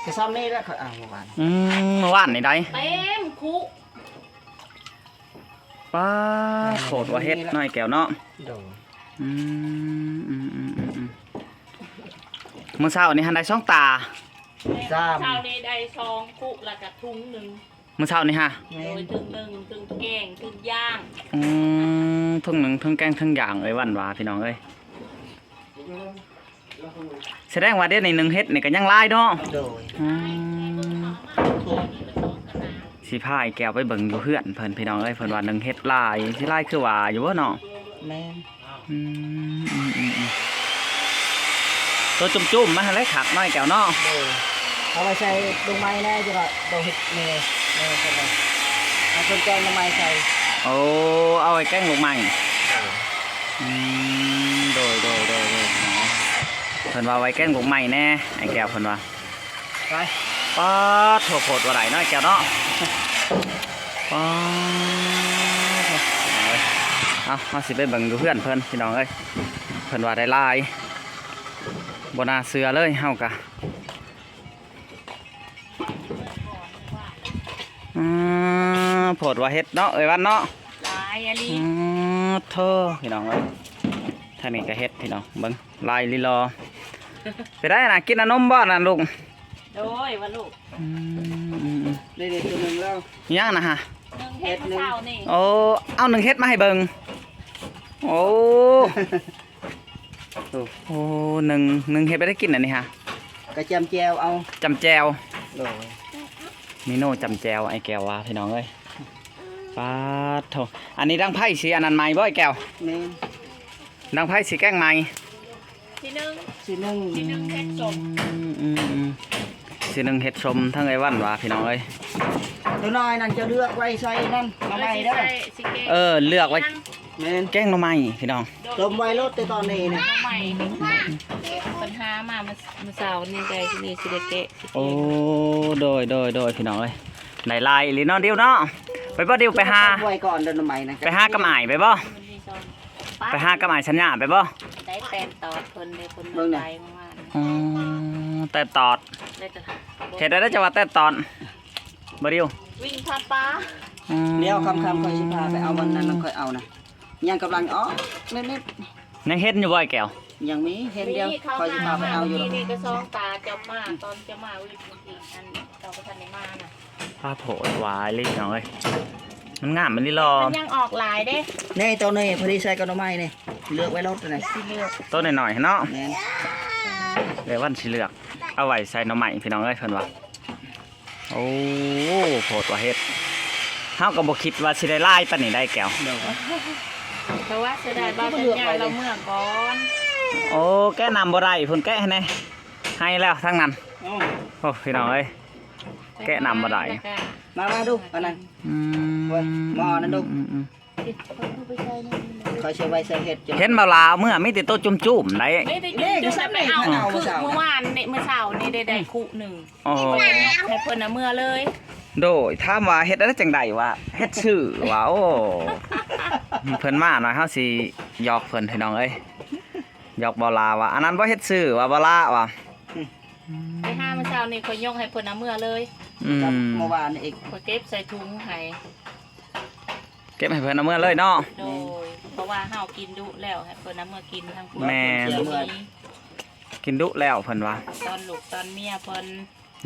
จะซ้ำนี่แล้วเขาเอาเมื่อวาน เมื่อวานนี่ได้ เต็มคุ ป้าโคตรว่าเฮ็ดน้อยแก้วเนาะ โดน มื้อเช้านี่หันได้2ตา เช้านี้ได้ซองคุแล้วก็ถุงหนึ่ง มื้อเช้านี่ฮะ โดยถึงหนึ่งถึงแกงถึงย่าง ทั้งหนึ่งทั้งแกงทั้งอย่างเอ้ยวันว่าพี่น้องเอ้ยแสดงว่าเดี๋ยวนี้1เฮ็ดนี่ก็ยังหลายเนาะ โดย สิพาไอ้แก้วไปเบิ่งอยู่เพื่อนเพิ่นพี่น้องเอ้ยเพิ่นว่า1เฮ็ดหลายสิหลายคือว่าอยู่บ่เนาะ แม่น ตัวจุ่มๆมาให้เลยคักน้อยแก้วเนาะ โดยเอาไปใส่ลงไม้แน่จะก็โดนเห็ดเมย์ใช่ไหมเอาคนแกงลงไม้ใส่ โอ้เอาไอ้แกงลูกใหม่โดยเพิ่นว่าไว้แกงลูกใหม่แน่ไอ้แก้วเพิ่นว่า ไป ป๊าดโถโคตรว่าไหลน้อยแก้วเนาะป๊าดเอาสิไปเบิ่งอยู่เพื่อนเพิ่นพี่น้องเอ้ยเพิ่นว่าได้หลายบ่น่าเชื่อเลยเฮากะโผดว่าเฮ็ดเนาะเอ้ยวันเนาะ ลายอะไร โธ่พี่น้องเอ้ยท่างนี้ก็เฮ็ดพี่น้องเบิ่งลายลีลอไปได้น่ะกินนมบ่น่ะลุง โดยว่าลูก ได้เด็กตัวหนึ่งแล้ว ย่างนะฮะ หนึ่งเฮ็ดเช้านี่ โอ้เอา1เฮ็ดมาให้เบิ่งโอ้โอ้หนึ่งเฮ็ดไปได้กินอันนี้ฮะ กระเจียมแจวเอา จำแจว โดย มีโน่จำแจวไอ้แก้วว่าพี่น้องเอ้ยป๊าดโถอันนี้ดังไพ่สีอันนั้นใหม่บ่ไอ้แก้ว แม่น ดังไพ่สีแกงใหม่ ทีหนึ่ง สีหนึ่ง ทีหนึ่งเฮ็ดจม สีหนึ่งเฮ็ดชมทั้งไอ้วันว่าพี่น้องเอ้ย ตัวน้อยนั่นจะเลือกไว้ใส่นั่นมาใหม่เด้อ สิเก เลือกไว้ แม่น แกงหน่อไม้พี่น้อง ต้มไว้รถแต่ตอนนี้นะ ใหม่ปัญหามาเมื่อเช้านี่ได้ที่นี่สิได้เกะ โอ้โดยพี่น้องเอ้ยไหนลายหรือน้องเดียวเนาะไปบ่เดียวไปหา ไว้ก่อนเดินใหม่นะ ไปหากระหม่ายไปบ่ไปหากระหม่ายชัญญาไปบ่ ได้แตนตอดคนในคนมาไปเมื่อวาน แต่ตอด ได้จะ เฮ็ดได้จังว่าแต่ตอนบ่เดียว วิ่งพาป้า เดี๋ยวคำคอยสิพาไปเอาวันนั้นแล้วค่อยเอานะยังกำลังอ๋อเม็ด ยังเฮ็ดอยู่บ่ไอ้แก้ว ยังมีเห็นเดียว เขา คอยสิพาไปเอาอยู่ นี่ก็ซองตาจะมาตอนจะมาวิ่งอีกอันเราก็ทันได้มาน่ะ พาโผล่วายเลยพี่น้องเอ้ยมันงามมันลีรอ มันยังออกลายเด้ นี่ตัวนี้พอดีใส่กระดไม้นี่เลือกไว้รถเลย สิเลือก ต้นหน่อยๆเนาะ แม่น เดี๋ยววันสิเลือกเอาไว้ใส่หน่อไม้พี่น้องเอ้ยเพิ่นว่าโอ้โผล่ว่าเฮ็ดเฮาก็บ่คิดว่าสิได้ลายปานนี้ได้แก้ว เดี๋ยว เพราะว่าเสียดายบ้านเป็นยาเราเมื่อก่อน โอ้แกะนำบ่ได้เพิ่นแกะให้แน่ให้แล้วทั้งนั้นโอ้พี่น้องเอ้ย แกะนำบ่ได้ มาดูอันนั้นหม้อนั่นดูคอยเชื่อไว้ใส่เห็ด เห็นบ่ลาเมื่อมีแต่โตจุ่มๆได้ ไม่ได้จุดไปเอาคือเมื่อวานเนี่ยเมื่อเช้านี่ได้คู่หนึ่ง อ๋อ ให้เพิ่นน่ะเมื่อเลย โดยถามว่าเฮ็ดได้จังได๋วะเฮ็ดชื่อว่าโอ้เพิ่นมาหน่อยเฮาสิหยอกเพิ่นพี่น้องเอ้ยหยอกบ่ลาว่าอันนั้นบ่เฮ็ดชื่อว่าบ่ลาว่ะ ไปห้าเมื่อเช้านี่คอยย่องให้เพิ่นน่ะเมื่อเลย เมื่อวานอีก คอยเก็บใส่ถุงให้ เก็บให้เพิ่นเอาเมื่อเลยเนาะ โดยเพราะว่าเฮากินดุแล้วให้เพิ่นน่ะเมื่อกินทั้งคู่ แม่ กินดุแล้วเพิ่นว่า ตอนลูกตอนเมียเพิ่น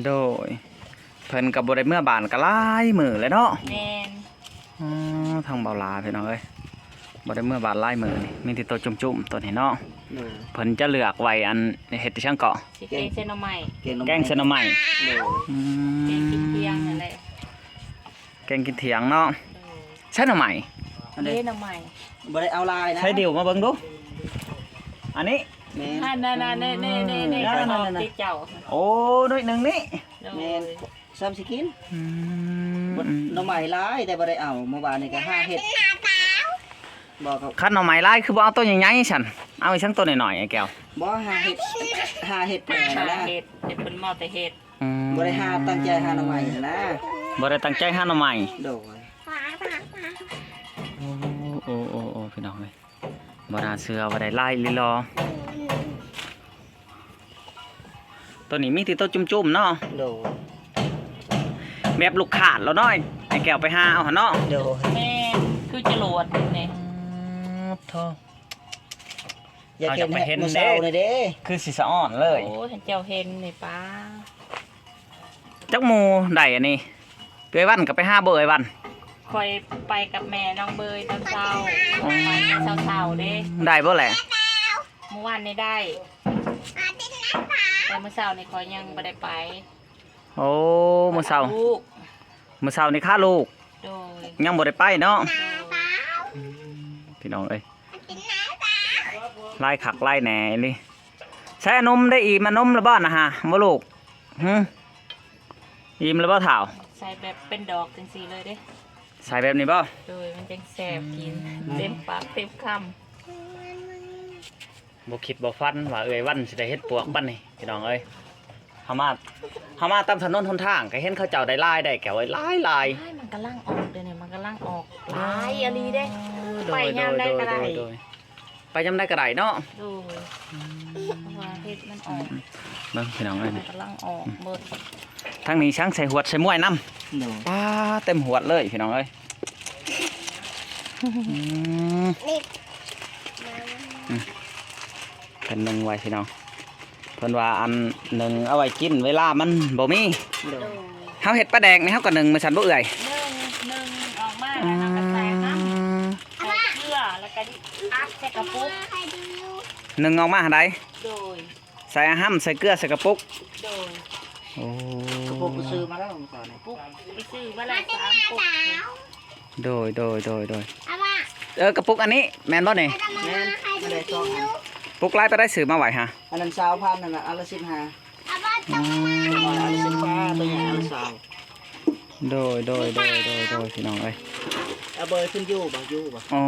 โดยเพิ่นก็บ่ได้เมื่อบ้านก็หลายมื้อเลยเนาะ แม่น อ๋อทางเบาลาพี่น้องเอ้ยบ่ได้เมื่อบาดหลายมื้อนี่มีแต่ตัวจุ่มๆตัวนี้เนาะเพิ่นจะเลือกไว้อันเฮ็ดที่ช่างเกาะ สิเกงเส้นหน่อไม้ แกงเส้นหน่อไม้ เกงกินเที่ยงนั่นแหละ แกงกินเถียงเนาะใช่หน่อไม้ อัน เด้ นี้ หน่อไม้ บ่ได้เอาลายนะ ใช้ดิวมาเบิ่งดูอันนี้ แม่ นั่นๆๆๆๆก็ติดเจ้า โอ้ด้วยหนึ่งนี่ แม่ซ้ำสิกินน้องใหม่ลายแต่บ่ได้เอาเมื่อวานนี่ก็5เห็ดบอกกับ คันหน่อไม้ลายคือบ่เอาตัวใหญ่ๆฉันเอาอีกสักตัวหน่อยๆไอ้แก้ว บ่5เห็ด5เห็ดแม่นะ เฮ็ดเพิ่นมอแต่เฮ็ด บ่ได้หาตั้งใจหาน้องใหม่นะ บ่ได้ตั้งใจหาหน่อไม้ โดย โอ้พี่น้องเอ้ยบ่น่าเชื่อว่าได้ลายลีลอไป ตัวนี้มีที่ตัวจุ่มๆเนาะ โดย แบบลูกขาดแล้วเนาะไอ้แก้วไปหาเอาหั่นเนาะ โดย แม่คือจรวดนี่ โธ่ อยาก เอาอยากไปเห็ เห็ น นมื้อเช้า เด้ นี่เด้ คือสิสะอ่อนเลย โอ้เห็นเจ้าเห็นนี่ป้า จักหมูได้อันนี้เอ้ยวันก็ไปหาเบยวัน คอยไปกับแม่น้องเบยตอนเช้าไปเช้าๆเด้ ได้บ่แหละ เมื่อวานนี่ได้แต่เมื่อเช้านี่คอยยังไม่ได้ไป โอ้มื้อเช้า ลูก มื้อเช้านี่ค่าลูก โดย ยังบ่ได้ไปเนาะ โดย พี่น้องเอ้ยไล่ขักไล่แหน่นี่ใช้นมได้อีมานมแล้วบ่นะฮะบ่ลูกอิ่มแล้วบ่เฒ่า ใส่แบบเป็นดอกจังสีเลยเด้ ใส่แบบนี้บ่ โดยมันจังแสบกินเต็มปากเต็มค บ่คิดบ่ฟันว่าเอ้ยวันสิได้เฮ็ดปวกบัดนี้พี่น้องเอ้ยเฮามาตามถนนหนทางก็เห็นเขาเจ้าได้ลายได้แก้วไว้หลาย ำให้มันกำลังออกเด้เนี่ยมันกำลังออกหลายอันนี้เด้ ไปยามใดก็ได้ ไปยามใดก็ได้เนาะ โดยเพราะว่าเห็ดมันออก เบิ่งพี่น้องเอ้ย มันกำลังออกเบิด ทางนี้ช้างใส่หวดใส่มวยนำ โดย ป้าเต็มหวดเลยพี่น้องเอ้ยเป็นหนึ่งไว้พี่น้องเพิ่นว่าอันหนึ่งเอาไว้กินเวลามันบ่มี โดย เฮาเฮ็ดปลาแดกนี่เฮาก็หนึ่งมาสั่นบ่เอื่อย หนึ่งออกมาแล้วเราก็ใส่น้ำใส่เกลือแล้วก็อัดใส่กระปุก หนึ่งออกมาหาใด โดย ใส่อาหารใส่เกลือใส่กระปุก โดย โอ้ ก็พวกกูซื้อมาแล้วก่อนนี่ ปุกไปซื้อมาละ3 ปุก โดยกระปุกอันนี้แม่นบ่นี่ แม่นไม่ได้ซองอัน ปุกลายไปได้ซื้อมาไว้ฮะ อันนั้น20,000นั่นน่ะอันละ15อันละ15ตัวใหญ่อันละ20โดยพี่น้องเอ้ย เอาเบอร์ขึ้นอยู่บ่อยู่บ่ อ๋อ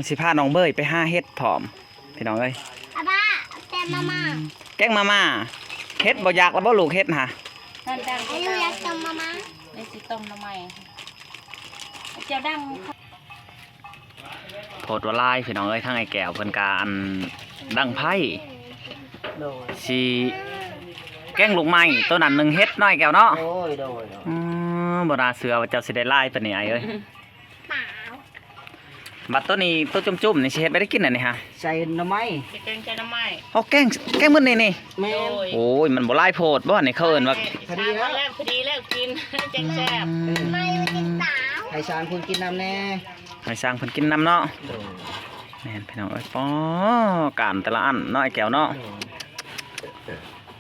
สิพาน้องเบยไปหาเฮ็ดผอมพี่น้องเอ้ยแกงมาม่าเฮ็ดบ่อยากแล้วบ่ลูกเฮ็ดฮะ นั่นดังก็อยากต้มมาในสิต้มน้ำใหม่เจ้าดัง โพดว่าลายพี่น้องเอ้ยทางไอ้แก้วเพิ่นกาอันดังไพ่ โดย สิแกงลูกไม้ตัวนั้นหนึงเฮ็ดน้อยแก้วเนาะ โอ้ยโดย บ่น่าเชื่อว่าเจ้าสิได้ลายปานนี้ไอ้เอ้ยบัดตัวนี้ตัวจุ่มๆนี่สิเฮ็ดไปได้กินอันนี้ฮะ ใส่หน่อไม้ แกงใส่น้ำใหม่ เอาแกงมื้อนี้นี่ แม่น โอ้ยมันบ่ลายโพดบ่นี่เขาเอิ้นว่า พอดีแล้วกินแจงแซ่บ ให้สารคุณกินน้ำแน่ ให้สร้างเพิ่นกินน้ำเนาะ โดย แม่นพี่น้องเอ้ยป้อการแต่ละอันเนาะไอ้แก้วเนาะ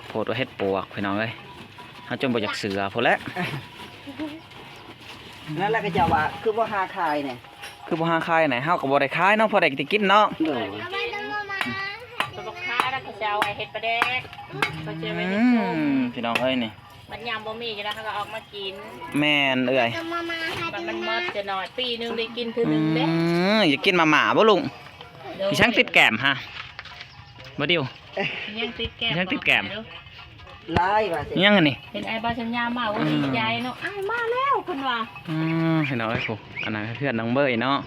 โพดว่าเฮ็ดปวกพี่น้องเอ้ยเฮาจนบ่อยากเสือพุ่นแหละ นั่นแหละก็จะว่าคือบ่หาขายเนี่ย คือบ่หาขายไหนเฮาก็บ่ได้ขายเนาะพอได้กินเนาะ โดย ตัวบักค้าแล้วก็จะเอาไว้เห็ดปลาแดกก็จะไว้ใน อื ส้ม มพี่น้องเอ้ยนี่ มันยำบะหมี่กันแล้วเขาก็ออกมากิน แม่นเอ้ย มันมดจะหน่อยปีนึงได้กินคือนึงเด้ อยากกินมาม่าบ่ลุงพี่ช่างติดแก้มฮะบ่ดิว ยังติดแก้ม ยังติดแก้ม ลายว่าสิ ยังอันนี้ เห็นไอ้บาชัญญามาว่าดีใจเนาะอ้ายมาแล้วคุณว่า พี่น้องเอ้ยโหอันนั้นเพื่อนน้องเบยเนาะ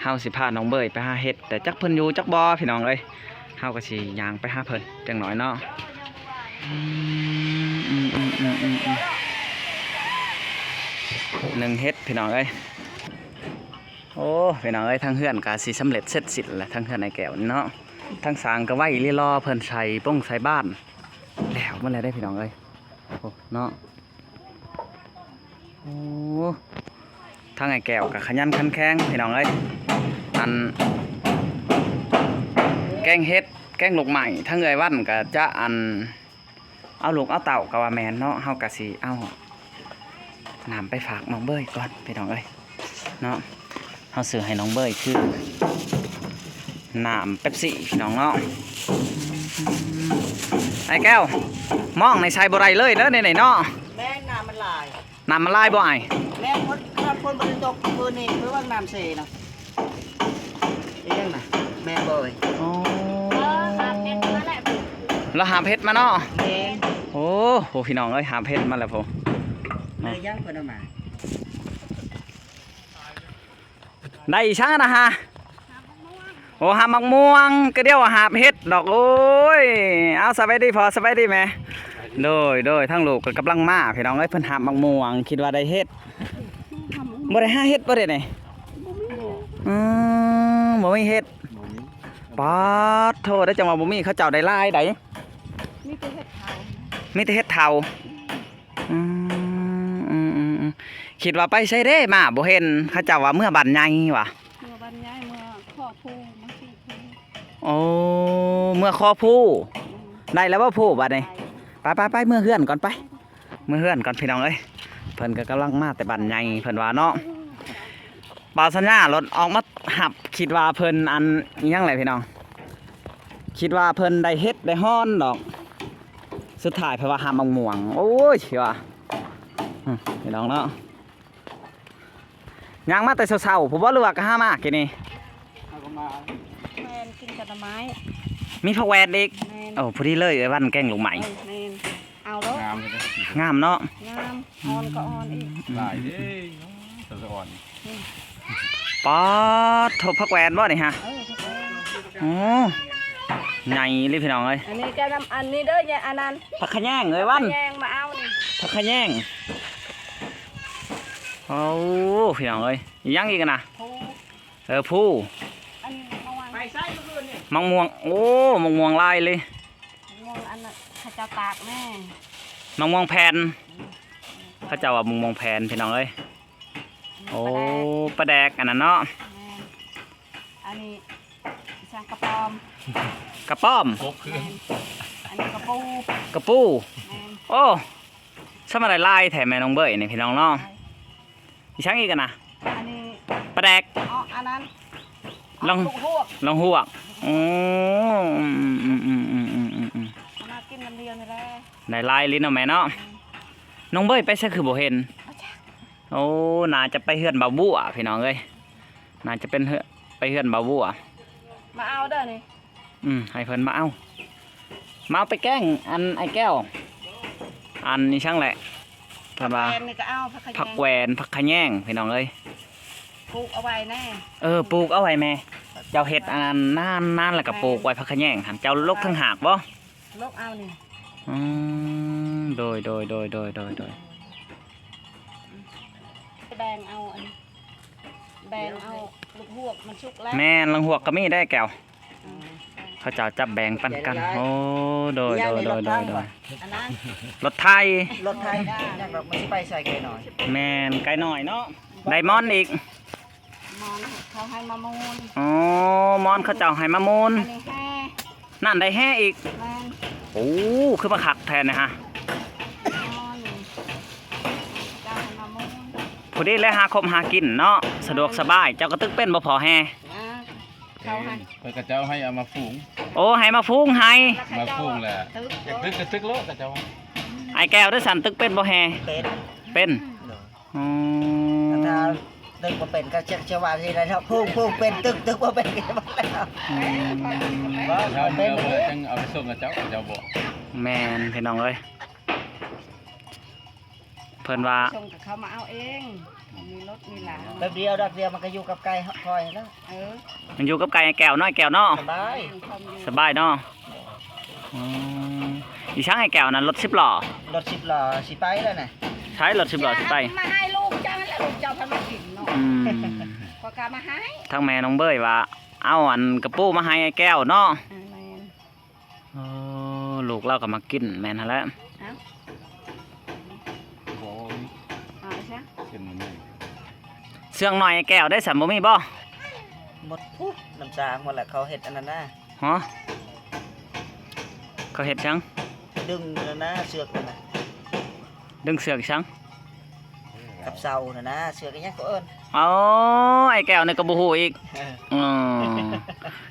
เฮาสิพาน้องเบยไปหาเห็ดแต่จักเพิ่นอยู่จักบ่พี่น้องเอ้ยเฮาก็สิย่างไปหาเพิ่นจังหน่อยเนาะหนึ่งเฮ็ดพี่น้องเอ้ยโอ้พี่น้องเอ้ยทางเฮือนก็สิสำเร็จเสร็จสิ้นแล้วทางเฮือนไอ้แก้วนี่เนาะทางสร้างก็ไว้รีรอเพิ่นใส่ป้งใส่บ้านแล้วมันแล้วได้พี่น้องเอ้ยโอ้เนาะโอ้ทางไอ้แก้วก็ขยันขันแข็งพี่น้องเอ้ยอันแกงเฮ็ดแกงลูกใหม่ทั้งเอ้ยวันก็จะอันเอาลูกเอาเต่าก็ว่าแม่นเนาะเฮาก็สิเอาน้ำไปฝากน้องเบยก่อนพี่น้องเอ้ยเนาะเฮาซื้อให้น้องเบยคือน้ำเป๊ปซี่พี่น้องเนาะไอ้แก้วมองในชายบ่ไรเลยเด้อในเนาะ แม่น้ำมันลาย น้ำมันลายบ่ไอ้ แม่คนคนบริตกปืนนี่เพื่อว่าน้ำเสนะนี่ยังน่ะแม่บ่อย เราหาเพชรมาเนาะ แม่ โอ้โหพี่น้องเอ้ยหาเพชรมาแล้วผม เลยยังเพิ่นเอามา ได้อีช่างนะฮะโอ้หามักม่วงก็เดียวว่าหาเพชรดอกโอ้ยเอาสบายดีพอสบายดีไหม โดยทั้งลูกก็กำลังมาพี่น้องเอ้ยเพิ่นหาบักม่วงคิดว่าได้เฮ็ดบ่ได้หาเฮ็ดบ่ได้นี่บ่มีเฮ็ดป๊าดโทษได้จังว่าบ่มีเขาเจ้าได้หลายได มีแต่เห็ดขาว มีแต่เฮ็ดเฒ่าอืมคิดว่าไปใช้เด้มาบ่เห็นเขาเจ้าว่าเมื่อบ้านใหญ่ว่ะ เมื่อวันย้ายเมื่อข้อทูมาสี่ทู โอ้เมื่อคอผู้ได้แล้วบ่ผู้บัดนี้ไปเมื่อเฮือนก่อนไปเมื่อเฮือนก่อนพี่น้องเอ้ยเพิ่นก็กำลังมาแต่บ้านใหญ่เพิ่นว่าเนาะบ่าวสัญญารถออกมาหับคิดว่าเพิ่นอันอิหยังแหละพี่น้องคิดว่าเพิ่นได้เฮ็ดได้ฮ้อนดอกสุดท้ายเพิ่นว่าหามังม่วงโอ้ยว่าพี่น้องเนาะย่างมาแต่เช้าๆผมบ่รู้ว่าก็หามากินนี่ แมนกินกับต้นไม้ มีผักแหวนอีก แมน โอ้พอดีเลยไอ้วันแกงลูกใหม่ แมนเอาแล้ว งามเลยนะ งามเนาะ งามออนก็ออนอีก หลายเด้สะอ่อน ป๊อดทบผักแหวนบ่นี่ฮะ ทุกคน โอ้ใหญ่เลยพี่น้องเอ้ย อันนี้จะนำอันนี้เด้อเนี่ยอันนั้น ผักขะแยงเอ้ยวัน แยงมาเอานี่ ผักขะแยงโอ้พี่น้องเอ้ยอีกอยังอีกนะ ทู ผู้ อันนี้มาวางไปใส่เมื่อคืนนี่ มังม่วงโอ้มังม่วงลายเลย มองอันนั้นข้าเจ้าตากแม่ มังม่วงแผ่นเขาเจ้าว่ามังม่วงแผ่นพี่น้องเอ้ยโอ้ปลาแดกอันนั้นเนาะ แม่อันนี้ช่างกระปอม กระป้อม ครบเครื่ แม่ อง อันนี้กระปู กระปู แม่ โอ้สมัยลายแถมแม่น้องเบ้ยนี่พี่น้องเนาะอีช่างอีกกันนะ อันนี้ ปลาแดก อ๋ออันนั้น ลอง ลูกฮวก ลองหัวกโอ้เอามากินน้ำเดียวนี่แหละ ได้ลายลิ้นเอาแม่เนาะน้องเบ้ยไปซะคือบ่เห็นโอ้น่าจะไปเฮือนบ่าวบัวพี่น้องเอ้ยน่าจะเป็นไปเฮือนบ่าวบัว มาเอาเด้อนี่ ให้เพิ่นมาเอาไปแกล้งอันไอ้แก้วอันนี้ช่างแหละเพิ่นว่า แฟนนี่ก็เอาผักขยง ผักแหวนผักขะแยงพี่น้องเอ้ย ปลูกเอาไว้แน่ ปลูกเอาไว้แม่เจ้าเฮ็ดอันนานแล้วก็ปลูกไว้ผักขะแยงหันเจ้าลกทั้งหากบ่ ลกเอานี่ โดย แบงเอาอันนี้แบงเอาลูกฮวกมันชุกแล้ว แม่นลังหัวกก็มีได้แก้ว อืม เขาเจ้าจับแบ่งปันกันโอ้โดย อันนั้น รถไทย รถไทยอยากดอกมันสิไปใส่ไก่หน่อย แม่นไกลหน่อยเนาะไดมอนด์อีก มอนเขาให้มามูล อ๋อมอนเขาเจ้าให้มามูล อันนี้แห่ นั่นได้แห่อีก แมน โอ้คือมาขักแทนนะฮะ มอนเจ้าให้มามูล พอดีเลยหาคบหากินเนาะสะดวกสบายเจ้าก็ตึกเป็นบ่พอแห่ เขาให้ เพื่อกระเจ้าให้เอามาฝูง โอ้ให้มาฟุ้งให้ มาฟุ้งแหละ ตึก อยากตึกกระตึกโลกกระเจ้า ไอ้แก้วได้สันตึกเป็นบ่แห่ เป็ด เป็น เนาะ อ๋อ ถ้าตึกบ่เป็นก็เชื่อว่าสิได้เนาะพุ่งเป็นตึกบ่เป็นก็บ่แล้ว ว่าเช้าเมื่อเพื่อจังเอาไปส่งกระเจ้ากระเจ้าบอก แม่นพี่น้องเอ้ยเพิ่นว่า ส่งกับเขามาเอาเองมีรถมีหลาน แป๊บเดียวดอกเดียวมันก็อยู่กับไก่คอยแล้ว มันอยู่กับไก่แก้วน้อยแก้วเนาะ สบาย สบายเนาะอีช่างไอ้แก้วนั้นรถ10ล้อ รถ10ล้อสิไปแล้วน่ะ ใช้รถ10ล้อสิไป มาให้ลูกเจ้าแล้วลูกเจ้าพันมากินเนาะก็กามาให้ ทั้งแม่น้องเบ้ยว่าเอาอันกระปูมาให้ไอ้แก้วเนาะ แมน ลูกเราก็มากินแม่นหั่นแหละ บอก เอาใช่ เป็นมันนี่ เสื่องหน่อยไอ้แก้วได้สัมบ่มีบ่ หมดปุ๊บน้ำจางหมดแหละเขาเฮ็ดอันนั้นนะ ฮะเขาเฮ็ดจัง ดึงนั่นนะเสือกนั่นน่ะ ดึงเสือกจัง กับเสานั่นนะเสือกอีหยังก็เอิ้น อ๋อไอ้แก้วนี่ก็บ่ฮู้อีก เออ อืม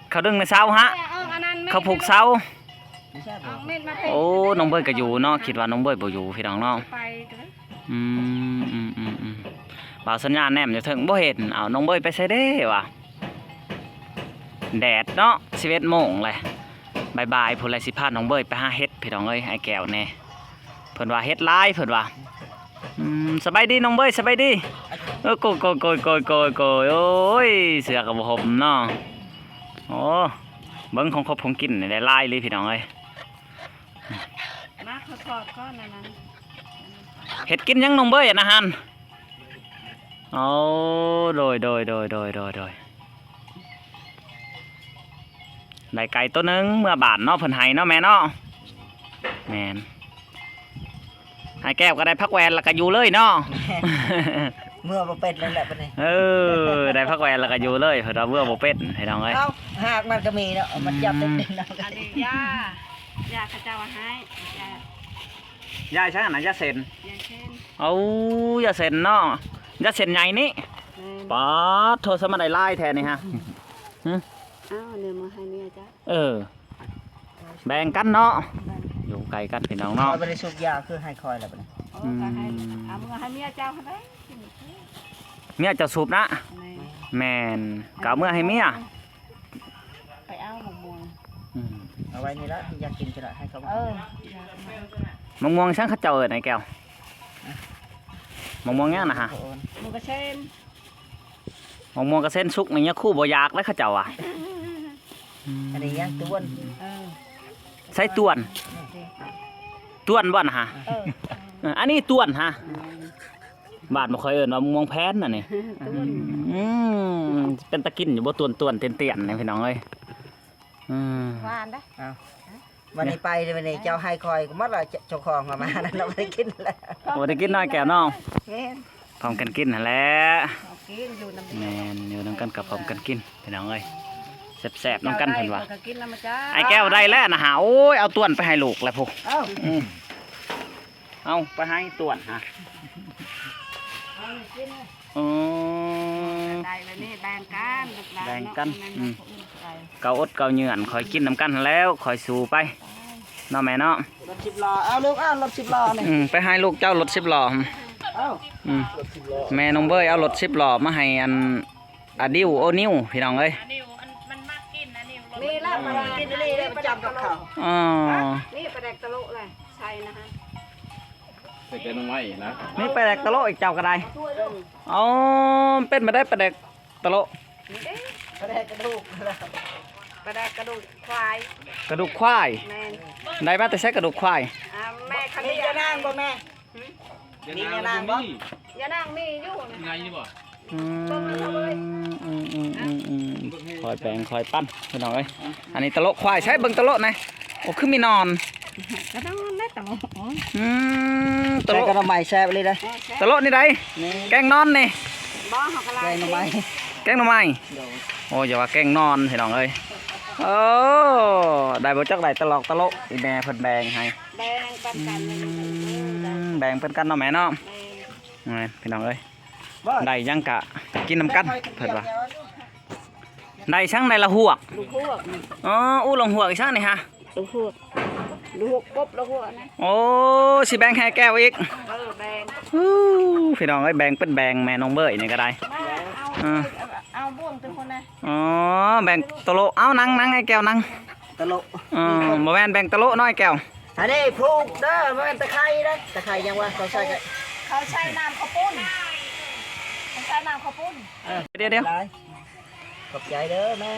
เขาดึงในเสาฮะ อันนั้น เขาผูกเสา ไม่ใช่บ่ เม็ดมา โอ้น้องเบ้ยก็อยู่เนาะคิดว่าน้องเบ้ยบ่อยู่พี่น้องเนาะ ไปกัน อืมบ่าวสัญญาณแนมอยู่ถึงบ่เห็นเอาน้องเบ้ยไปใส่เด้ว่ะแดดเนาะ11 โมงเลยบ่ายๆพุ่นเลยสิพาน้องเบ้ยไปหาเฮ็ดพี่น้องเอ้ยไอ้แก้วแน่เพิ่นว่าเฮ็ดหลายเพิ่นว่าสบายดีน้องเบ้ยสบายดีโกยโอ้ยเสือก็บ่ห่มเนาะโอ้เบิ่งของครบของกินนี่ได้หลายเลยพี่น้องเอ้ย มาเขา ทอดก้อนนั้น เห็ดกินยังน้องเบ้ยนะฮันเอาโดยได้ไก่ตัวหนึงเมื่อบานเนาะเพิ่นให้เนาะแม่เนาะแม่นให้แก้วก็ได้พักแวนแล้วก็อยู่เลยเนาะ เมื่อบ่เป็นแล้วแหละปะนี่ เออได้พักแวนแล้วก็อยู่เลยเพิ่นว่าเมื่อบ่เป็ดให้น้องเอ้ย เอ้าหากมันก็มีเนาะมันจับเต็มๆแล้ว อันนี้ย่าข้าเจ้าให้ย่าย ายช่างอันนั้นยาเซ็น ย่าเช่น เอายาเซ็นเนาะยาเซ็นใหญ่นี่ป๊าดโทรสมาได้ลายแทนนี่ฮะ อ้าวเนื้อมาให้เมียจ้ะ เออแบ่งกันเนาะอยู่ไกลกันพี่น้อง คอ เนาะ ยบ่ได้สุกยาคือให้คอยแล้วปะนี่ โอ้ก็ให้เอามือให้เมียเจ้าเขาได้ เมียจะสูบนะแมนกเอาเมื่อให้เมีย ไปเอาหมกม่วง อืม เอาไว้นี่ละอยากกินจะละให้เขา มะม่วงช่างเขาเจ้าเอิ้นไอ้แก้วมะม่วงยังนะฮะ หมูกระเช่น มะม่วงกับเส้นสุกนี่ยังคู่บ่อยากแล้วเขาเจ้าอ่ะ อันนี้ยังต้วน ใส่ต้วนบ่นะฮะอันนี้ต้วนฮะบาดบ่ค่อยเอิ้นว่ามะม่วงแพนน่ะนี่เป็นตะกินอยู่บ่ต้วนๆเตี้ยนๆนี่พี่น้องเอ้ย หวานได้ วันนี้ไปวันนี้เจ้าให้คอยก็มัดละเจ้าของมานั่นเราไม่ได้กินแล้ว บ่ได้กินน้อยแก้วน้อง เห็น พร้อมกันกินนั่นแหละ เอากินอยู่น้ำ แม่นอยู่นํกันกับพร้อมกันกินพี่น้องเอ้ยแซ่บๆนํกันเพิ่นว่า ก็กินแล้วมาจ้า ไอ้แก้วได้แล้วนะฮะโอ้ยเอาต้วนไปให้ลูกแล้วพวก เอ้า เอาไปให้ต้วนฮะอ๋อ ได้แล้วนี่แบ่งกันลูกหลาน แบ่งกัน เนาะ อืม คนอื่นไป เกาอดเกาเหยื่อนคอยกินน้ำกันแล้วคอยสู่ไปเนาะแม่เนาะ รถ10 ล้อเอาลูกรถ10 ล้อนี่ ไปให้ลูกเจ้ารถ10 ล้อ เอ้า แม่น้องเบยเอารถ10 ล้อมาให้อันอดิวโอนิวพี่น้องเอ้ย อันนี้มันมากกินอันนี้ นี่ละมากินนี่เลยประจำกับเขา อ๋อ นี่ปลาแดกตะลุเลยใช่นะฮะ ใส่แกงน้องไม้นะ นี่ไปแดกตะโลอีกเจ้าก็ได้อ๋อเป็นมาได้ไปแดกตะโล นี่เด้ ไม่ได้กระดูกแล้ว ปลาแดกกระดูกควาย กระดูกควาย แม่น ได้มาแต่ใช้กระดูกควาย แม่คัน นี่ นี้ จะนั่งบ่แม่ นี่จะนั่งบ่ อย่านั่งมีอยู่นะ ไงนี่บ่ คอยแปลงคอยปั้นพี่น้องเอ้ยอันนี้ตะโลควายใช้เบิ่งตะโลนะโอ้คือมีนอน ก็ต้องได้ตะลุ ตะ แต่ โล ก็ทำไมแซ่บเลยนะ ตะโลนี่ไดแกงนอนนี่ บ้าเขากระไร แกงทำไม แกงหน่อไม้โอ้อย่าว่าแกงนอนพี่น้องเอ้ยโอ้ได้บ่จักได้ตลอกตะโลอีแม่เพิ่นแบ่งให้ แบ่งปันกันเลย แบ่งเป็นกันเนาะแม่เนาะพี่น้องเอ้ยได้ยังกะกินน้ำกันเพิ่นว่าได้ช่างได้ละหวก ลูกหัว อ๋ออู้ลงหวกอีกช่างนี่ฮะ ลูกหัวลูกปุ๊บลูกหัวนะ โอ้สิแบ่งให้แก้วอีก แบ่ง พี่น้องเอ้ยแบ่งเป็นแบ่งแม่น้องเบยนี่ก็ได้ เอาบ่วงตัวคนนะ อ๋อแบ่งตะโลเอานั่งไอ้แก้วนั่ง ตลก บ่แม่นแบ่งตะโลน้อยแก้ว อันนี้พลูกเด้อมันตะไคร้นะตะไคร้ยังว่าเขาใส่กัน เขาใช้น้ำข้าวปุ้นเขาใช้น้ำข้าวปุ้น เดี๋ยว ขอบใจเด้อแม่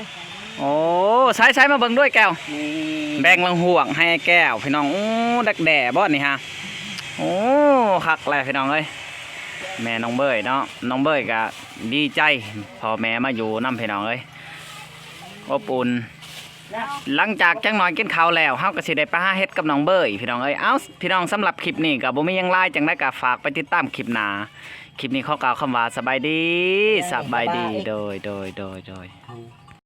โอ้ใช้มาเบิ่งด้วยแก้ว นี่ แบ่งลังห่วงให้แก้วพี่น้องโอ้ดักแด่บ่นี่ฮะโอ้คักแหละพี่น้องเอ้ยแม่น้องเบยเนาะน้องเบยก็ดีใจพอแม่มาอยู่นำพี่น้องเอ้ยอบอุ่นหลังจากจังหน่อยกินข้าวแล้วเฮาก็สิได้ไปหาเฮ็ดกับน้องเบยพี่น้องเอ้ยเอ้าพี่น้องสำหรับคลิปนี้ก็บ่มีหยังหลายจังได๋ก็ฝากไปติดตามคลิปหน้าคลิปนี้ขอกล่าวคำว่าสบายดีโดย